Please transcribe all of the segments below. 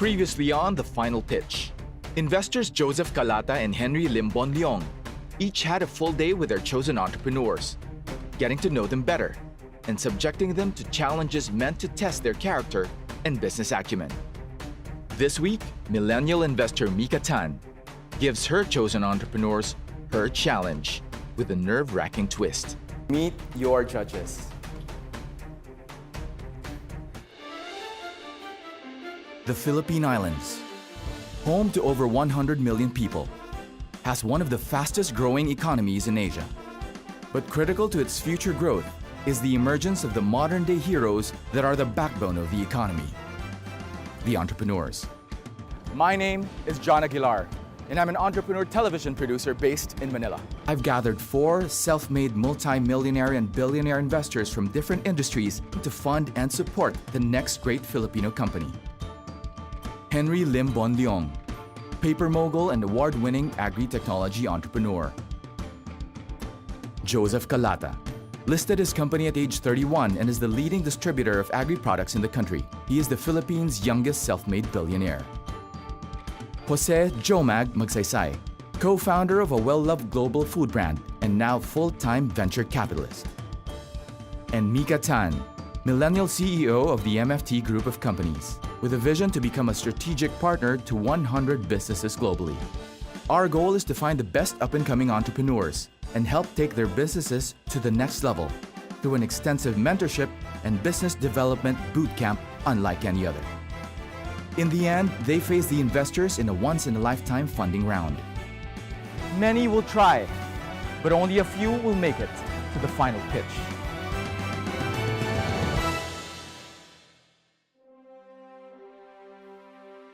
Previously on The Final Pitch, investors Joseph Calata and Henry Lim Bonleong each had a full day with their chosen entrepreneurs, getting to know them better and subjecting them to challenges meant to test their character and business acumen. This week, millennial investor Mica Tan gives her chosen entrepreneurs her challenge with a nerve-wracking twist. Meet your judges. The Philippine Islands, home to over 100 million people, has one of the fastest growing economies in Asia. But critical to its future growth is the emergence of the modern-day heroes that are the backbone of the economy, the entrepreneurs. My name is John Aguilar, and I'm an entrepreneur television producer based in Manila. I've gathered 4 self-made multi-millionaire and billionaire investors from different industries to fund and support the next great Filipino company. Henry Lim Bonleong, paper mogul and award-winning agri-technology entrepreneur. Joseph Calata, listed his company at age 31 and is the leading distributor of agri-products in the country. He is the Philippines' youngest self-made billionaire. Jose Jomag Magsaysay, co-founder of a well-loved global food brand and now full-time venture capitalist. And Mica Tan, millennial CEO of the MFT Group of Companies, with a vision to become a strategic partner to 100 businesses globally. Our goal is to find the best up-and-coming entrepreneurs and help take their businesses to the next level through an extensive mentorship and business development bootcamp unlike any other. In the end, they face the investors in a once-in-a-lifetime funding round. Many will try, but only a few will make it to the final pitch.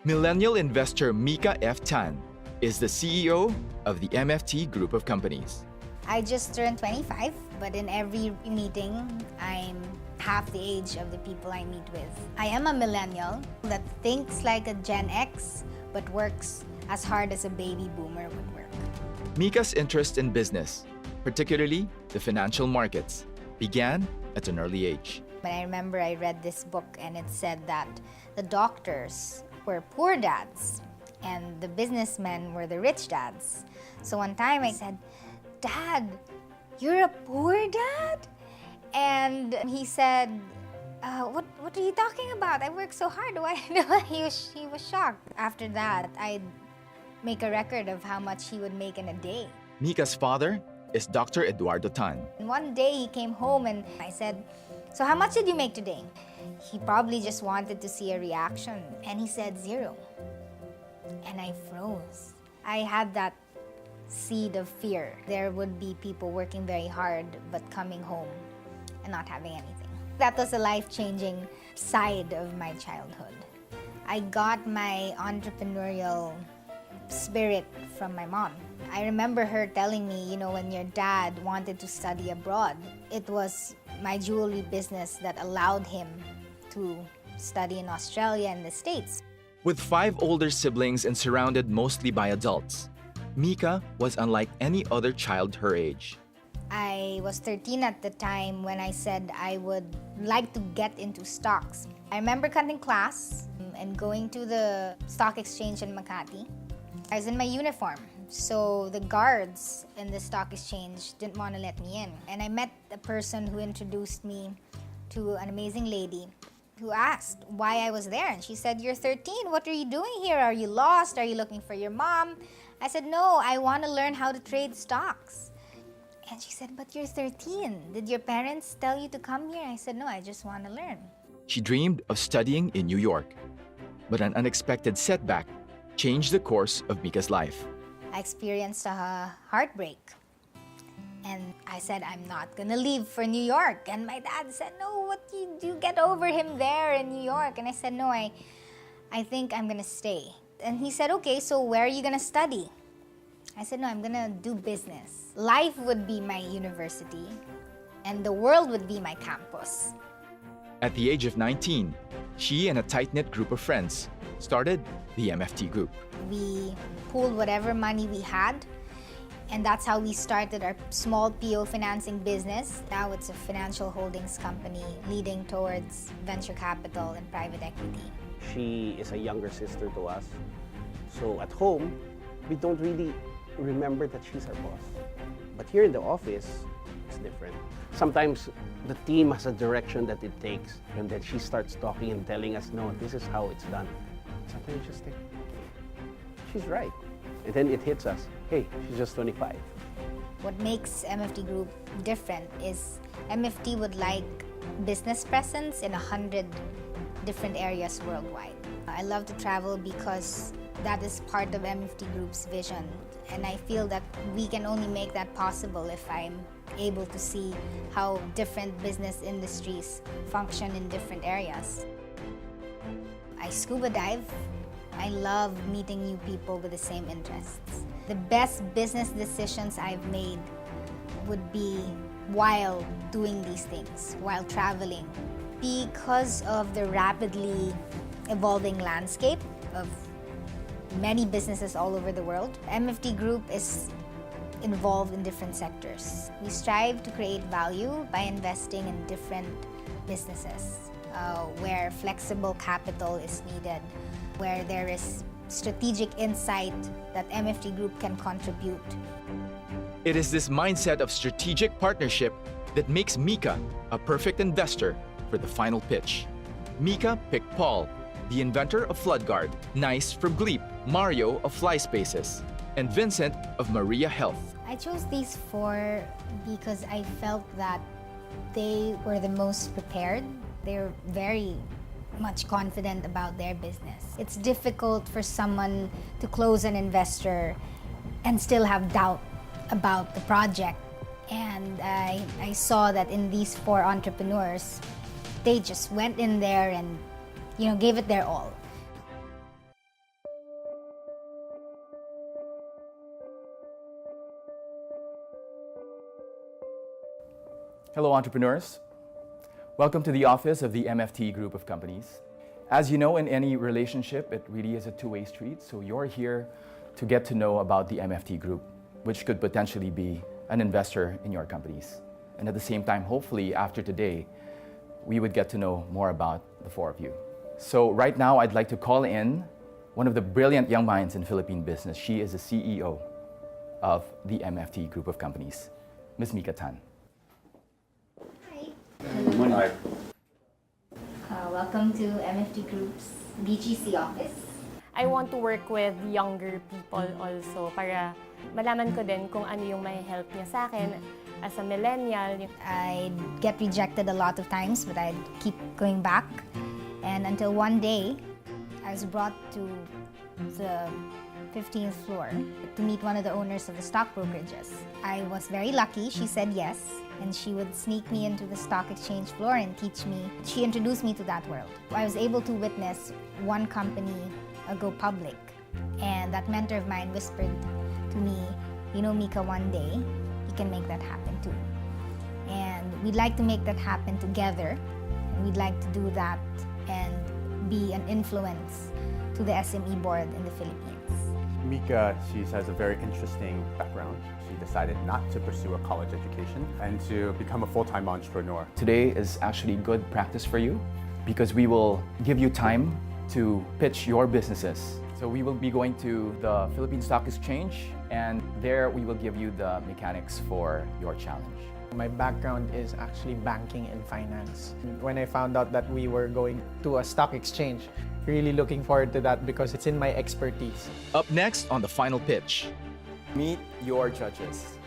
Millennial investor Mica F. Tan is the CEO of the MFT Group of Companies. I just turned 25, but in every meeting, I'm half the age of the people I meet with. I am a millennial that thinks like a Gen X, but works as hard as a baby boomer would work. Mica's interest in business, particularly the financial markets, began at an early age. But I remember I read this book and it said that the doctors were poor dads and the businessmen were the rich dads. So one time I said, "Dad, you're a poor dad?" And he said, what are you talking about? I work so hard. Why? He was shocked. After that, I'd make a record of how much he would make in a day. Mica's father is Dr. Eduardo Tan. And one day he came home and I said, "So how much did you make today?" He probably just wanted to see a reaction. And he said 0. And I froze. I had that seed of fear. There would be people working very hard but coming home and not having anything. That was a life-changing side of my childhood. I got my entrepreneurial spirit from my mom. I remember her telling me, when your dad wanted to study abroad, it was my jewelry business that allowed him to study in Australia and the States. With 5 older siblings and surrounded mostly by adults, Mica was unlike any other child her age. I was 13 at the time when I said I would like to get into stocks. I remember cutting class and going to the stock exchange in Makati. I was in my uniform, so the guards in the stock exchange didn't want to let me in. And I met a person who introduced me to an amazing lady who asked why I was there. And she said, "You're 13, what are you doing here? Are you lost? Are you looking for your mom?" I said, "No, I want to learn how to trade stocks." And she said, "But you're 13. Did your parents tell you to come here?" I said, "No, I just want to learn." She dreamed of studying in New York, but an unexpected setback changed the course of Mica's life. I experienced a heartbreak. And I said, "I'm not gonna leave for New York." And my dad said, "No, what you get over him there in New York?" And I said, "No, I think I'm gonna stay." And he said, "Okay, so where are you gonna study?" I said, "No, I'm gonna do business. Life would be my university, and the world would be my campus." At the age of 19, she and a tight-knit group of friends started the MFT Group. We pooled whatever money we had, and that's how we started our small PO financing business. Now it's a financial holdings company leading towards venture capital and private equity. She is a younger sister to us. So at home, we don't really remember that she's our boss. But here in the office, it's different. Sometimes the team has a direction that it takes, and then she starts talking and telling us, no, this is how it's done. Sometimes you just think, she's right. And then it hits us, hey, she's just 25. What makes MFT Group different is MFT would like business presence in 100 different areas worldwide. I love to travel because that is part of MFT Group's vision, and I feel that we can only make that possible if I'm able to see how different business industries function in different areas. I scuba dive. I love meeting new people with the same interests. The best business decisions I've made would be while doing these things, while traveling. Because of the rapidly evolving landscape of many businesses all over the world, MFT Group is involved in different sectors. We strive to create value by investing in different businesses where flexible capital is needed, where there is strategic insight that MFT Group can contribute. It is this mindset of strategic partnership that makes Mica a perfect investor for the final pitch. Mica picked Paul, the inventor of FloodGuard, Nice from Gleep, Mario of Flyspaces, and Vincent of Maria Health. I chose these four because I felt that they were the most prepared. They were very much confident about their business. It's difficult for someone to close an investor and still have doubt about the project. And I saw that in these four entrepreneurs, they just went in there and gave it their all. Hello, entrepreneurs. Welcome to the office of the MFT Group of Companies. As you know, in any relationship, it really is a two-way street. So you're here to get to know about the MFT Group, which could potentially be an investor in your companies. And at the same time, hopefully after today, we would get to know more about the four of you. So right now, I'd like to call in one of the brilliant young minds in Philippine business. She is the CEO of the MFT Group of Companies, Ms. Mica Tan. Hi. Welcome to MFT Group's BGC office. I want to work with younger people also para malaman ko din kung ano yung may help niya sa akin as a millennial. I'd get rejected a lot of times, but I'd keep going back. And until one day, I was brought to the 15th floor to meet one of the owners of the stock brokerages. I was very lucky. She said yes, and she would sneak me into the stock exchange floor and teach me. She introduced me to that world. I was able to witness one company go public, and that mentor of mine whispered to me, Mica, one day you can make that happen too. And we'd like to make that happen together, and we'd like to do that and be an influence to the SME board in the Philippines. Mica, she has a very interesting background. She decided not to pursue a college education and to become a full-time entrepreneur. Today is actually good practice for you because we will give you time to pitch your businesses. So we will be going to the Philippine Stock Exchange, and there we will give you the mechanics for your challenge. My background is actually banking and finance. When I found out that we were going to a stock exchange, really looking forward to that because it's in my expertise. Up next on the final pitch, meet your judges.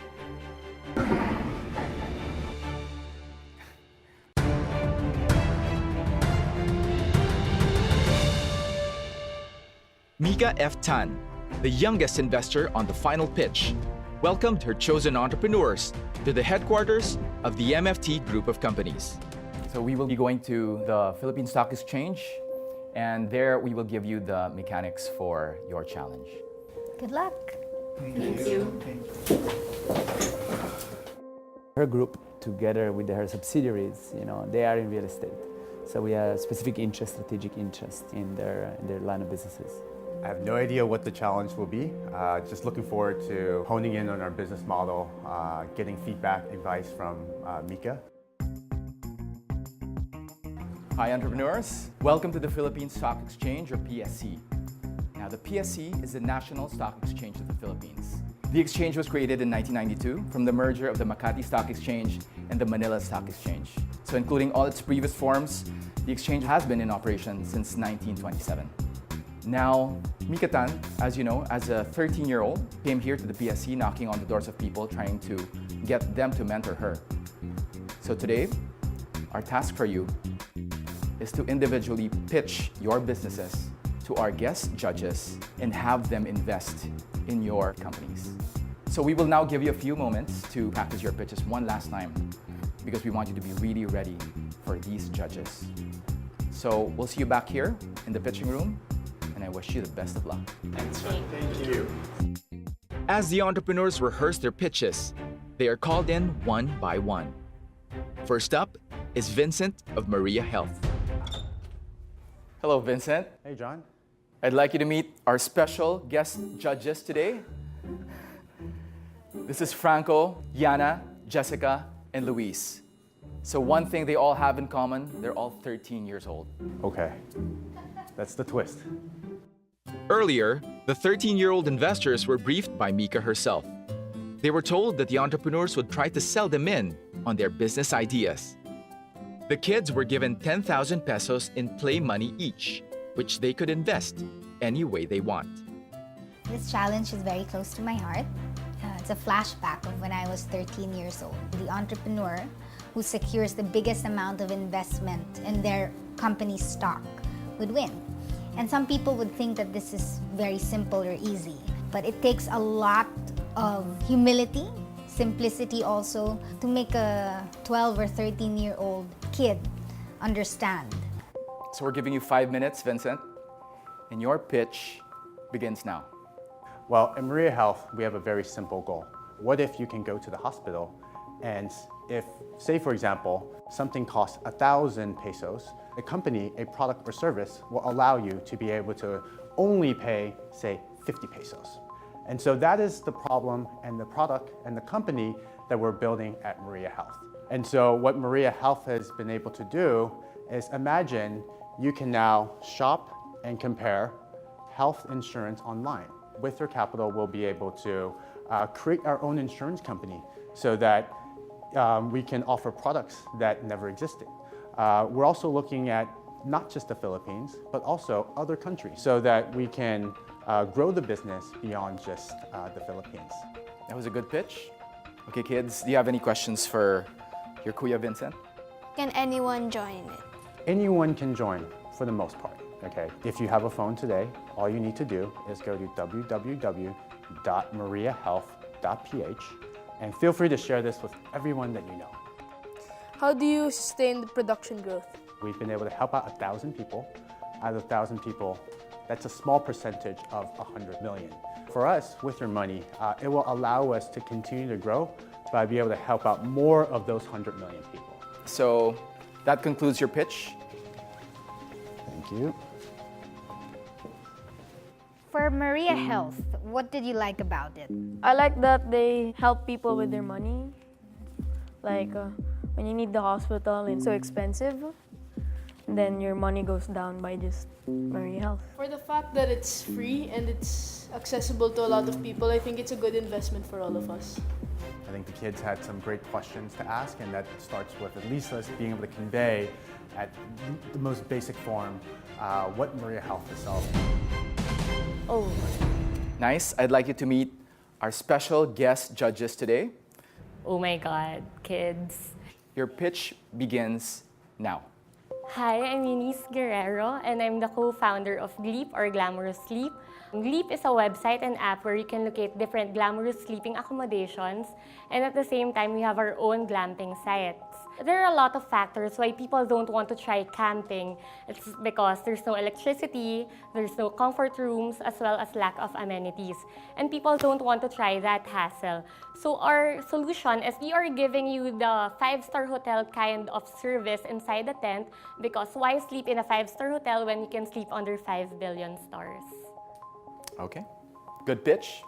Mica F. Tan, the youngest investor on the final pitch, welcomed her chosen entrepreneurs to the headquarters of the MFT Group of Companies. So we will be going to the Philippine Stock Exchange, and there we will give you the mechanics for your challenge. Good luck. Thank you. Her group, together with her subsidiaries, they are in real estate. So we have specific interest, strategic interest in their line of businesses. I have no idea what the challenge will be. Just looking forward to honing in on our business model, getting feedback, advice from Mica. Hi, entrepreneurs. Welcome to the Philippine Stock Exchange, or PSC. Now, the PSC is the National Stock Exchange of the Philippines. The exchange was created in 1992 from the merger of the Makati Stock Exchange and the Manila Stock Exchange. So, including all its previous forms, the exchange has been in operation since 1927. Now, Mica Tan, as you know, as a 13-year-old, came here to the PSC knocking on the doors of people trying to get them to mentor her. So today, our task for you is to individually pitch your businesses to our guest judges and have them invest in your companies. So we will now give you a few moments to practice your pitches one last time because we want you to be really ready for these judges. So we'll see you back here in the pitching room, and I wish you the best of luck. Thank you. As the entrepreneurs rehearse their pitches, they are called in one by one. First up is Vincent of Maria Health. Hello, Vincent. Hey, John. I'd like you to meet our special guest judges today. This is Franco, Yana, Jessica, and Luis. So one thing they all have in common, they're all 13 years old. Okay, that's the twist. Earlier, the 13-year-old investors were briefed by Mica herself. They were told that the entrepreneurs would try to sell them in on their business ideas. The kids were given 10,000 pesos in play money each, which they could invest any way they want. This challenge is very close to my heart. It's a flashback of when I was 13 years old. The entrepreneur who secures the biggest amount of investment in their company's stock would win. And some people would think that this is very simple or easy, but it takes a lot of humility, simplicity also, to make a 12 or 13-year-old kid understand. So we're giving you 5 minutes, Vincent, and your pitch begins now. Well, in Maria Health, we have a very simple goal. What if you can go to the hospital and if, say for example, something costs 1,000 pesos, a company, a product or service will allow you to be able to only pay, say, 50 pesos. And so that is the problem and the product and the company that we're building at Maria Health. And so what Maria Health has been able to do is imagine you can now shop and compare health insurance online. With your capital, we'll be able to create our own insurance company so that we can offer products that never existed. We're also looking at not just the Philippines, but also other countries so that we can grow the business beyond just the Philippines. That was a good pitch. Okay, kids, do you have any questions for your Kuya Vincent? Can anyone join it? Anyone can join for the most part. Okay, if you have a phone today, all you need to do is go to www.mariahealth.ph and feel free to share this with everyone that you know. How do you sustain the production growth? We've been able to help out 1,000 people. Out of 1,000 people, that's a small percentage of 100 million. For us, with your money, it will allow us to continue to grow by being able to help out more of those 100 million people. So that concludes your pitch. Thank you. For Maria Health, what did you like about it? I like that they help people with their money. Like when you need the hospital and it's so expensive, then your money goes down by just Maria Health. For the fact that it's free and it's accessible to a lot of people, I think it's a good investment for all of us. I think the kids had some great questions to ask, and that starts with at least us being able to convey at the most basic form what Maria Health is solving. Oh. Nice. I'd like you to meet our special guest judges today. Oh my God, kids. Your pitch begins now. Hi, I'm Eunice Guerrero, and I'm the co-founder of Gleep, or Glamorous Sleep. Gleep is a website and app where you can locate different glamorous sleeping accommodations, and at the same time, we have our own glamping sites. There are a lot of factors why people don't want to try camping. It's because there's no electricity, there's no comfort rooms, as well as lack of amenities. And people don't want to try that hassle. So our solution is we are giving you the 5-star hotel kind of service inside the tent, because why sleep in a 5-star hotel when you can sleep under 5 billion stars? Okay. Good pitch.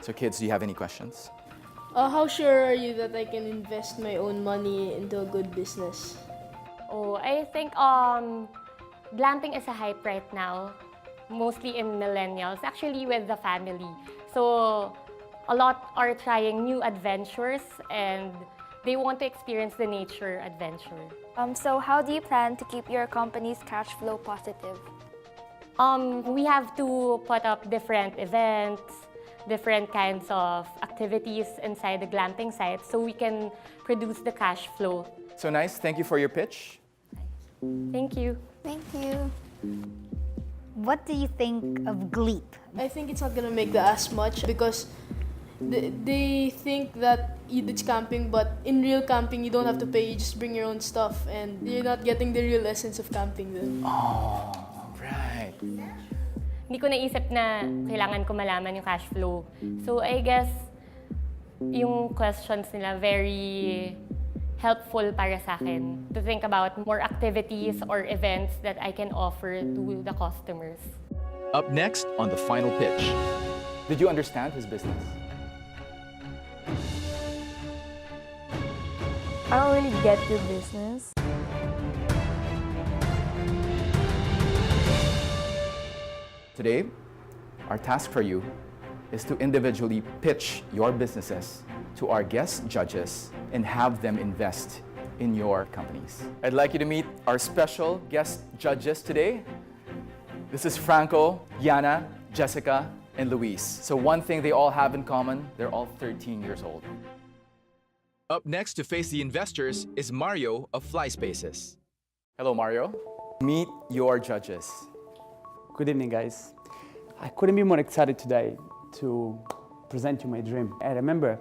So kids, do you have any questions? How sure are you that I can invest my own money into a good business? Oh, I think glamping is a hype right now, mostly in millennials, actually with the family. So a lot are trying new adventures and they want to experience the nature adventure. So how do you plan to keep your company's cash flow positive? We have to put up different events, different kinds of activities inside the glamping site so we can produce the cash flow. So nice. Thank you for your pitch. Thank you. Thank you. What do you think of Gleep? I think it's not gonna make the as much because they think that it's camping, but in real camping you don't have to pay. You just bring your own stuff, and you're not getting the real essence of camping then. Oh, right. Hindi ko naisip na kailangan ko malaman yung cash flow. So I guess yung questions nila very helpful para sa akin to think about more activities or events that I can offer to the customers. Up next on the final pitch. Did you understand his business? I don't really get your business. Today, our task for you is to individually pitch your businesses to our guest judges and have them invest in your companies. I'd like you to meet our special guest judges today. This is Franco, Yana, Jessica, and Luis. So one thing they all have in common, they're all 13 years old. Up next to face the investors is Mario of Flyspaces. Hello, Mario. Meet your judges. Good evening, guys. I couldn't be more excited today to present you my dream. I remember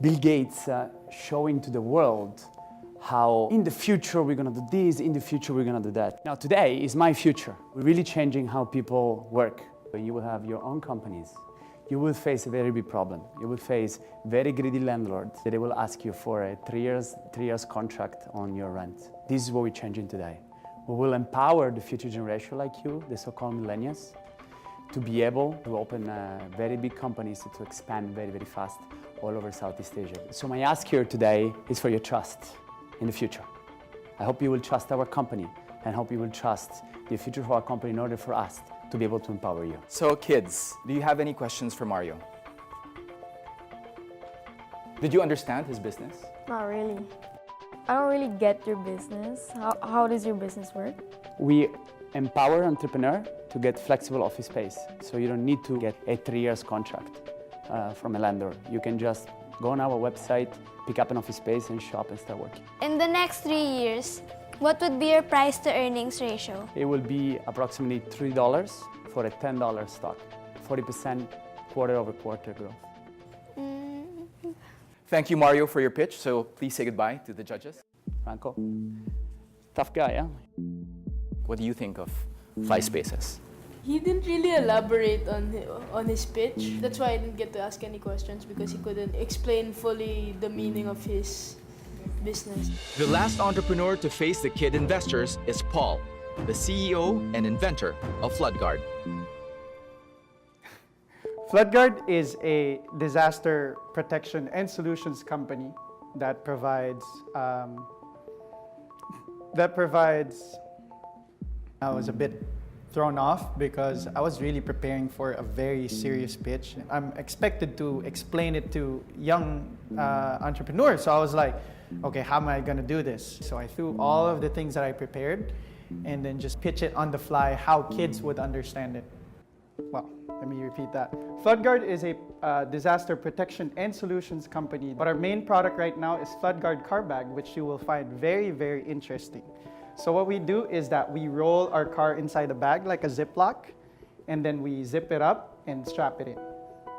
Bill Gates showing to the world how in the future we're gonna do this, in the future we're gonna do that. Now today is my future. We're really changing how people work. You will have your own companies. You will face a very big problem. You will face very greedy landlords that they will ask you for a 3 years contract on your rent. This is what we're changing today. We will empower the future generation like you, the so-called millennials, to be able to open very big companies to expand very, very fast all over Southeast Asia. So my ask here today is for your trust in the future. I hope you will trust our company and hope you will trust the future of our company in order for us to be able to empower you. So kids, do you have any questions for Mario? Did you understand his business? Not really. I don't really get your business. How does your business work? We empower entrepreneur to get flexible office space. So you don't need to get a 3 years contract from a landlord. You can just go on our website, pick up an office space and shop and start working. In the next 3 years, what would be your price to earnings ratio? It will be approximately $3 for a $10 stock, 40% quarter over quarter growth. Thank you, Mario, for your pitch. So please say goodbye to the judges. Franco, tough guy, yeah? What do you think of Flyspaces? He didn't really elaborate on his pitch. That's why I didn't get to ask any questions because he couldn't explain fully the meaning of his business. The last entrepreneur to face the kid investors is Paul, the CEO and inventor of FloodGuard. FloodGuard is a disaster protection and solutions company that provides. I was a bit thrown off because I was really preparing for a very serious pitch. I'm expected to explain it to young entrepreneurs, so I was like, okay, how am I gonna do this? So I threw all of the things that I prepared and then just pitch it on the fly how kids would understand it. Well, let me repeat that. FloodGuard is a disaster protection and solutions company, but our main product right now is FloodGuard Car Bag, which you will find very, very interesting. So what we do is that we roll our car inside a bag like a Ziploc, and then we zip it up and strap it in.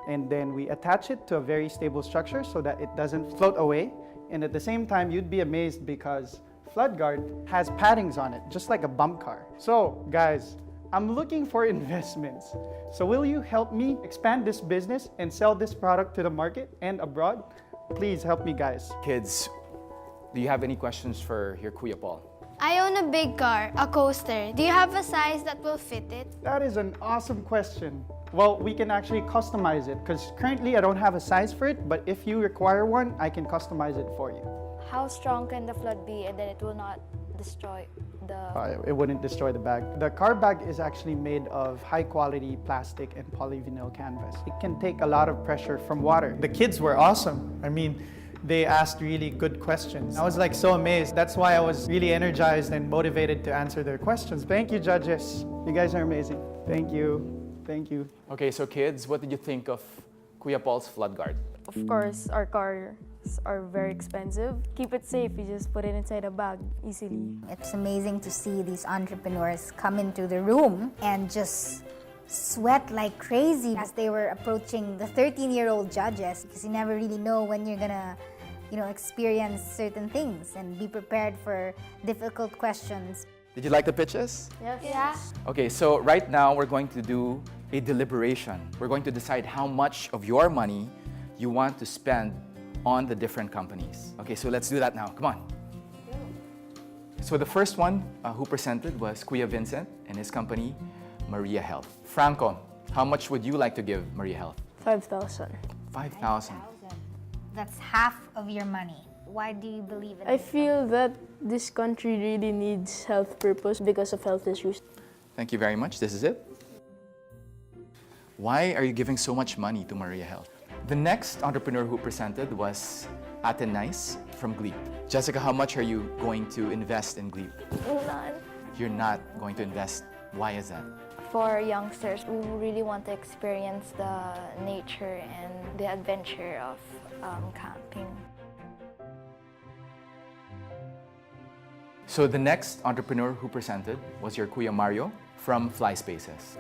And then we attach it to a very stable structure so that it doesn't float away. And at the same time, you'd be amazed because FloodGuard has paddings on it, just like a bump car. So guys, I'm looking for investments. So will you help me expand this business and sell this product to the market and abroad? Please help me, guys. Kids, do you have any questions for your Kuya Paul? I own a big car, a coaster. Do you have a size that will fit it? That is an awesome question. Well, we can actually customize it because currently I don't have a size for it, but if you require one, I can customize it for you. How strong can the flood be and then it will not destroy the... It wouldn't destroy the bag. The car bag is actually made of high quality plastic and polyvinyl canvas. It can take a lot of pressure from water. The kids were awesome. I mean, they asked really good questions. I was like so amazed. That's why I was really energized and motivated to answer their questions. Thank you, judges. You guys are amazing. Thank you. Thank you. Okay, so kids, what did you think of Kuya Paul's flood guard? Of course, our cars are very expensive. Keep it safe, you just put it inside a bag easily. It's amazing to see these entrepreneurs come into the room and just sweat like crazy as they were approaching the 13-year-old judges, because you never really know when you're gonna, experience certain things and be prepared for difficult questions. Did you like the pitches? Yes. Yeah. Okay, so right now we're going to do a deliberation. We're going to decide how much of your money you want to spend on the different companies. Okay, so let's do that now. Come on. So the first one who presented was Kuya Vincent and his company, Maria Health. Franco, how much would you like to give Maria Health? 5,000. 5,000. That's half of your money. Why do you believe in I it? feel that this country really needs health purpose because of health issues. Thank you very much. This is it. Why are you giving so much money to Maria Health? The next entrepreneur who presented was Ate Nice from Gleep. Jessica, how much are you going to invest in Gleep? None. You're not going to invest. Why is that? For youngsters, we really want to experience the nature and the adventure of camping. So the next entrepreneur who presented was your Kuya Mario from Flyspaces.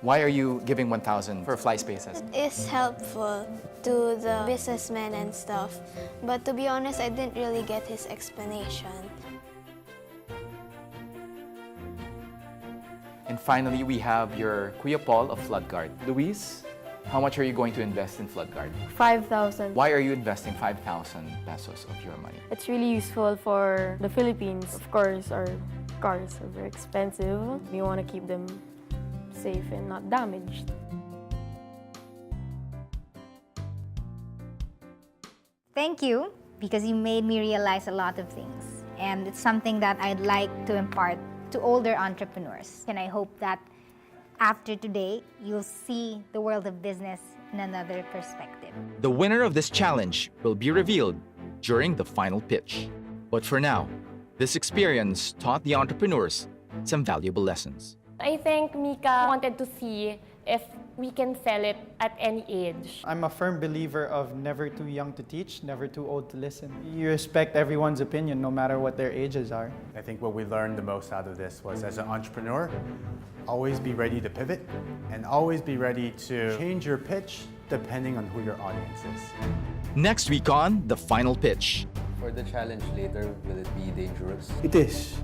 Why are you giving 1,000 for Flyspaces? It's helpful to the businessmen and stuff. But to be honest, I didn't really get his explanation. And finally, we have your Kuya Paul of Floodguard. Luis, how much are you going to invest in Floodguard? 5,000. Why are you investing 5,000 pesos of your money? It's really useful for the Philippines. Of course, our cars are very expensive. We want to keep them safe and not damaged. Thank you, because you made me realize a lot of things. And it's something that I'd like to impart to older entrepreneurs. And I hope that after today, you'll see the world of business in another perspective. The winner of this challenge will be revealed during the final pitch. But for now, this experience taught the entrepreneurs some valuable lessons. I think Mica wanted to see if we can sell it at any age. I'm a firm believer of never too young to teach, never too old to listen. You respect everyone's opinion, no matter what their ages are. I think what we learned the most out of this was, as an entrepreneur, always be ready to pivot and always be ready to change your pitch depending on who your audience is. Next week on The Final Pitch. For the challenge later, will it be dangerous? It is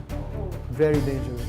very dangerous.